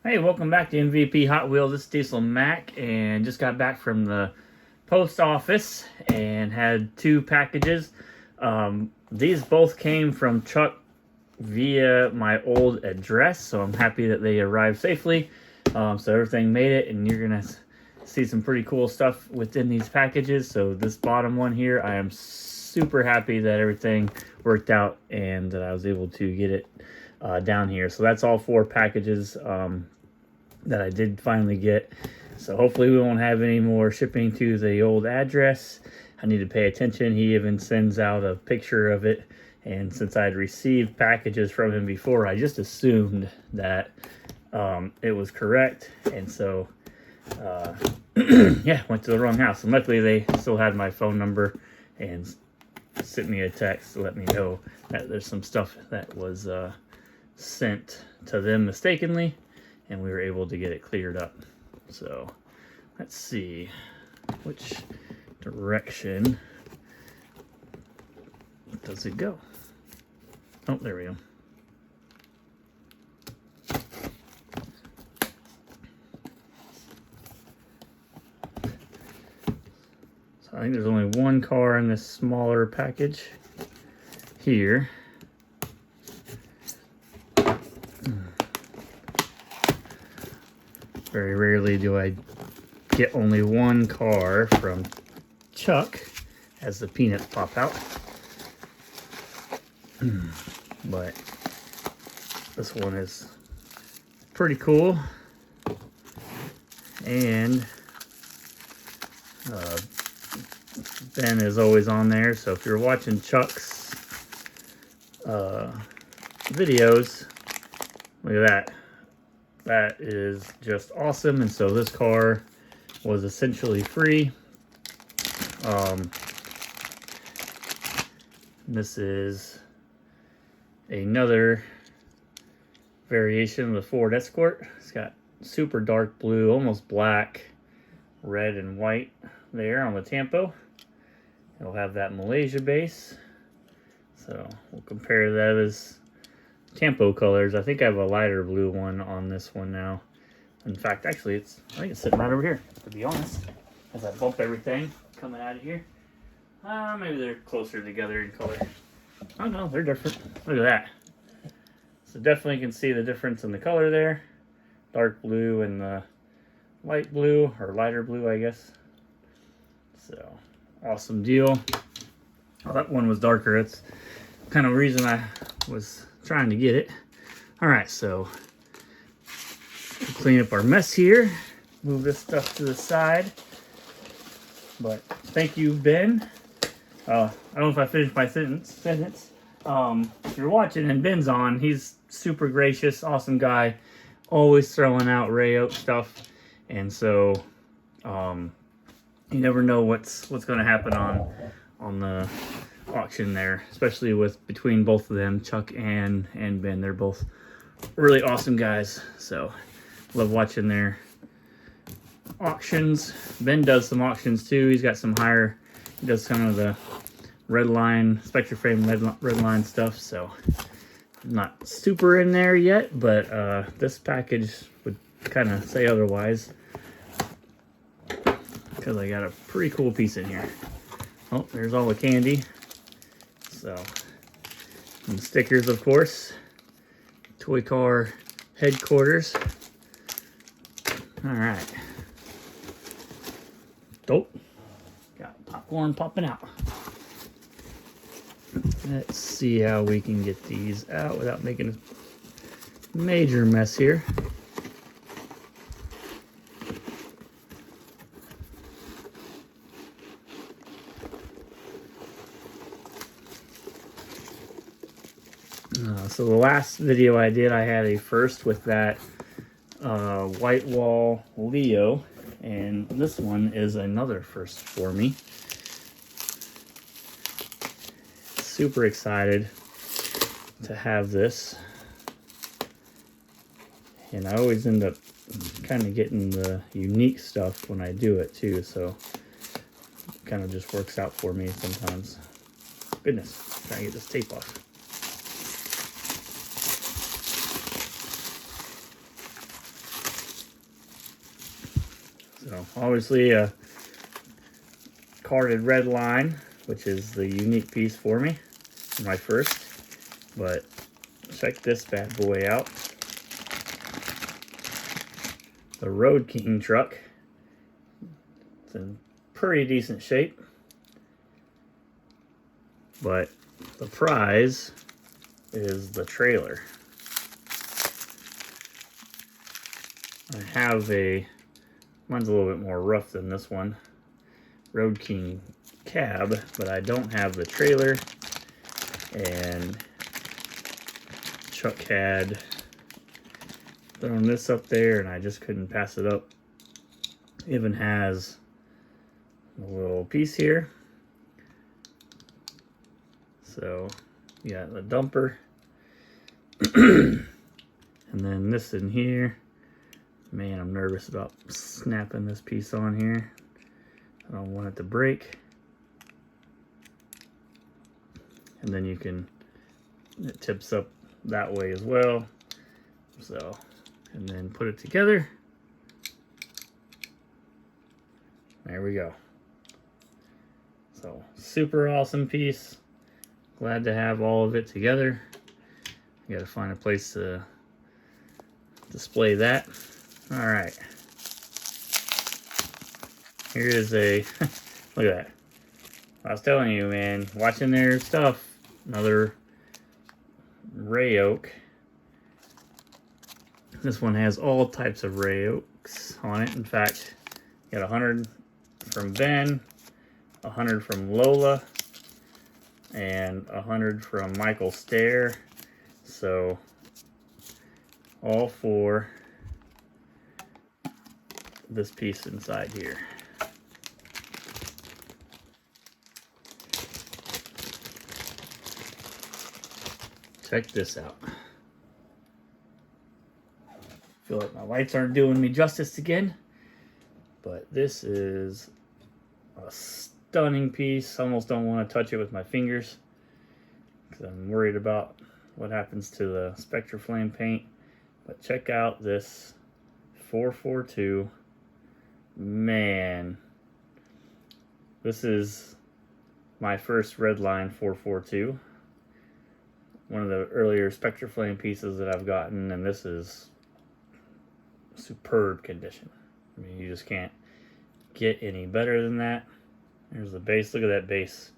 Hey, welcome back to MVP Hot Wheels. This is Diesel Mac, and just got back from the post office and had two packages. These both came from Chuck via my old address, so I'm happy that they arrived safely. So everything made it, and you're gonna see some pretty cool stuff within these packages. So this bottom one here, I am super happy that everything worked out and that I was able to get it down here. So that's all four packages that I did finally get. So hopefully we won't have any more shipping to the old address. I need to pay attention. He even sends out a picture of it. And since I'd received packages from him before, I just assumed that it was correct. And so, yeah, went to the wrong house. And luckily they still had my phone number and sent me a text to let me know that there's some stuff that was sent to them mistakenly, and we were able to get it cleared up. So let's see which direction does it go. Oh, there we go. So I think there's only one car in this smaller package here. Very rarely do I get only one car from Chuck as the peanuts pop out. But this one is pretty cool. And Ben is always on there. So if you're watching Chuck's videos, look at that. That is just awesome. And so this car was essentially free. This is another variation of the Ford Escort. It's got super dark blue, almost black, red and white there on the Tampo. It'll have that Malaysia base. So we'll compare that as Tampo colors. I think I have a lighter blue one on this one now. In fact, actually, I think it's sitting right over here, to be honest. As I bump everything coming out of here. Maybe they're closer together in color. Oh no, they're different. Look at that. So definitely can see the difference in the color there. Dark blue and the light blue, or lighter blue, I guess. So, awesome deal. Oh, that one was darker. That's kind of the reason I was trying to get it. All right, so we'll clean up our mess here. Move this stuff to the side. But thank you, Ben. I don't know if I finished my sentence. If you're watching and Ben's on, he's super gracious, awesome guy, always throwing out Ray Oak stuff, and so you never know what's going to happen on the auction there, especially with between both of them, Chuck and Ben. They're both really awesome guys, so love watching their auctions. Ben does some auctions too. He's got some higher, he does some of the red line, Spectraframe red line stuff, so I'm not super in there yet, but this package would kind of say otherwise, because I got a pretty cool piece in here. Oh, there's all the candy. So, and stickers, of course. Toy Car headquarters. All right. Oh, got popcorn popping out. Let's see how we can get these out without making a major mess here. So the last video I did, I had a first with that White Wall Leo, and this one is another first for me. Super excited to have this, and I always end up kind of getting the unique stuff when I do it too, so it kind of just works out for me sometimes. Goodness, trying to get this tape off. So obviously a carded red line, which is the unique piece for me, my first. But check this bad boy out. The Road King truck. It's in pretty decent shape. But the prize is the trailer. I have mine's a little bit more rough than this one, Road King cab, but I don't have the trailer. And Chuck had thrown this up there and I just couldn't pass it up. It even has a little piece here. So you got the dumper. And then this in here. Man, I'm nervous about snapping this piece on here. I don't want it to break. And then it tips up that way as well. So, and then put it together. There we go. So, super awesome piece. Glad to have all of it together. I gotta find a place to display that. All right. Here is a, look at that. I was telling you, man, watching their stuff, another Ray Oak. This one has all types of Ray Oaks on it. In fact, got 100 from Ben, 100 from Lola, and 100 from Michael Stair. So all for this piece inside here. Check this out. Feel like my lights aren't doing me justice again, but this is a stunning piece. I almost don't want to touch it with my fingers because I'm worried about what happens to the Spectraflame paint. But check out this 442. Man, this is my first Redline 442. One of the earlier Spectraflame pieces that I've gotten, and this is superb condition. I mean, you just can't get any better than that. There's the base. Look at that base.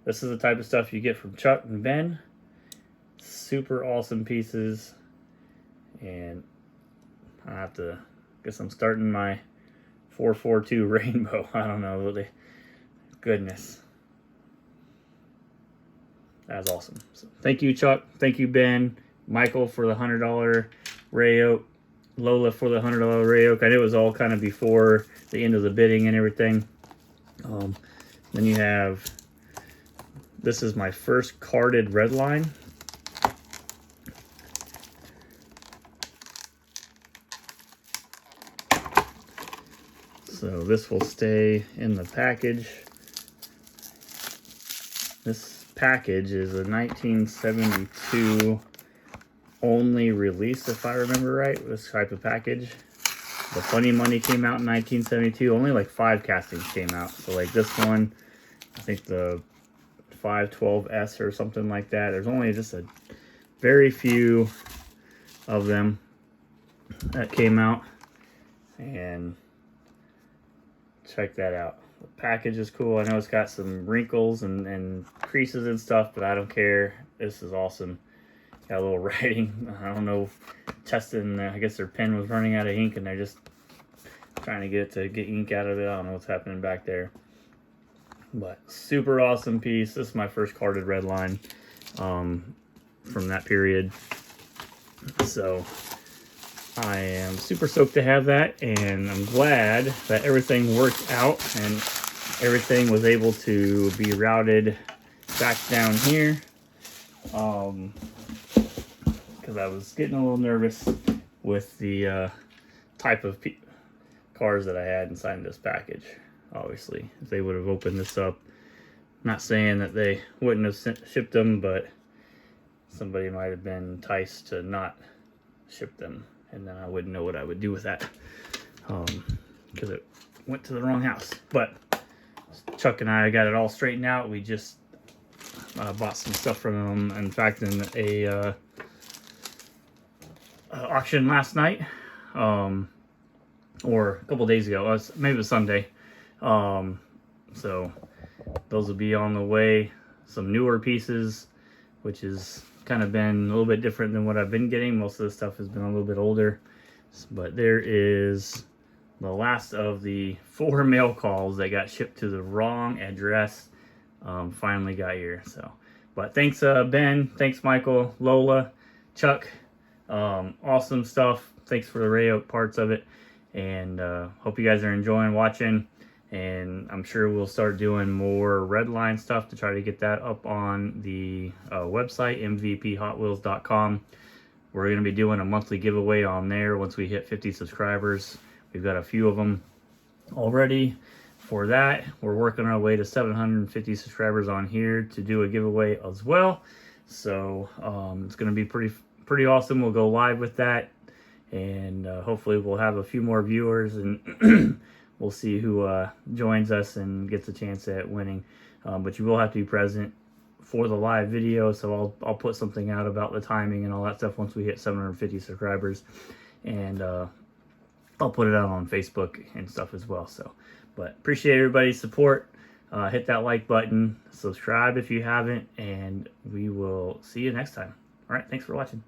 This is the type of stuff you get from Chuck and Ben. Super awesome pieces. And I guess I'm starting my 442 Rainbow. I don't know, really. Goodness. That's awesome. So thank you, Chuck. Thank you, Ben. Michael for the $100 Ray Oak. Lola for the $100 Ray Oak. I knew it was all kind of before the end of the bidding and everything. Then you have, this is my first carded Redline. So this will stay in the package. This package is a 1972 only release, if I remember right, this type of package. The Funny Money came out in 1972. Only like 5 castings came out. So like this one, I think the 512S or something like that. There's only just a very few of them that came out. And check that out. The package is cool. I know it's got some wrinkles and creases and stuff, but I don't care. This is awesome. Got a little writing. I don't know. Testing. I guess their pen was running out of ink, and they're just trying to get ink out of it. I don't know what's happening back there. But super awesome piece. This is my first carded Redline from that period. So I am super stoked to have that, and I'm glad that everything worked out and everything was able to be routed back down here. Because I was getting a little nervous with the type of cars that I had inside this package. Obviously, if they would have opened this up, not saying that they wouldn't have shipped them, but somebody might have been enticed to not ship them, and then I wouldn't know what I would do with that. because it went to the wrong house. But Chuck and I got it all straightened out. We just bought some stuff from them. In fact, in a auction last night, or a couple days ago, maybe it was Sunday. So those will be on the way. Some newer pieces, which has kind of been a little bit different than what I've been getting. Most of the stuff has been a little bit older. But there is the last of the 4 mail calls that got shipped to the wrong address. Finally got here. So, but thanks Ben, thanks Michael, Lola, Chuck. Awesome stuff. Thanks for the radio parts of it, and hope you guys are enjoying watching. And I'm sure we'll start doing more Redline stuff to try to get that up on the website, mvphotwheels.com. We're going to be doing a monthly giveaway on there once we hit 50 subscribers. We've got a few of them already for that. We're working our way to 750 subscribers on here to do a giveaway as well. So it's going to be pretty awesome. We'll go live with that, and hopefully we'll have a few more viewers, and we'll see who joins us and gets a chance at winning. But you will have to be present for the live video, so I'll put something out about the timing and all that stuff once we hit 750 subscribers, and I'll put it out on Facebook and stuff as well. So, but appreciate everybody's support. Hit that like button, subscribe if you haven't, and we will see you next time. All right, thanks for watching.